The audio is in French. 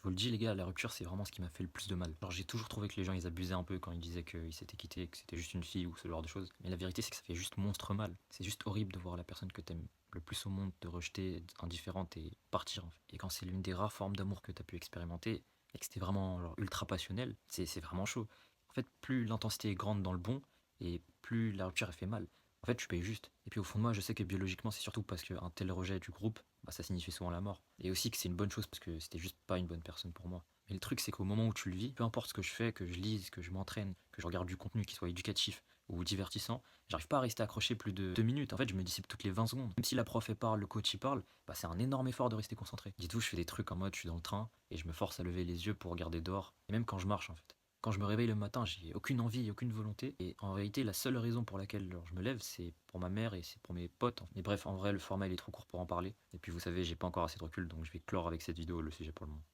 vous le dis les gars, la rupture c'est vraiment ce qui m'a fait le plus de mal. Alors j'ai toujours trouvé que les gens ils abusaient un peu quand ils disaient qu'ils s'étaient quittés, que c'était juste une fille ou ce genre de choses. Mais la vérité c'est que ça fait juste monstre mal. C'est juste horrible de voir la personne que t'aimes le plus au monde te rejeter, être indifférente et partir en fait. Et quand c'est l'une des rares formes d'amour que t'as pu expérimenter et que c'était vraiment genre, ultra passionnel, c'est vraiment chaud. En fait, plus l'intensité est grande dans le bon et plus la rupture elle fait mal. En fait, tu payes juste. Et puis au fond de moi, je sais que biologiquement, c'est surtout parce qu'un tel rejet du groupe, bah, ça signifie souvent la mort. Et aussi que c'est une bonne chose parce que c'était juste pas une bonne personne pour moi. Mais le truc, c'est qu'au moment où tu le vis, peu importe ce que je fais, que je lise, que je m'entraîne, que je regarde du contenu qui soit éducatif ou divertissant, j'arrive pas à rester accroché plus de 2 minutes. En fait, je me dissipe toutes les 20 secondes. Même si la prof elle parle, le coach il parle, bah, c'est un énorme effort de rester concentré. Dites-vous, je fais des trucs en mode je suis dans le train et je me force à lever les yeux pour regarder dehors. Et même quand je marche en fait. Quand je me réveille le matin, j'ai aucune envie, aucune volonté. Et en réalité, la seule raison pour laquelle je me lève, c'est pour ma mère et c'est pour mes potes. Mais bref, en vrai, le format il est trop court pour en parler. Et puis vous savez, j'ai pas encore assez de recul, donc je vais clore avec cette vidéo le sujet pour le moment.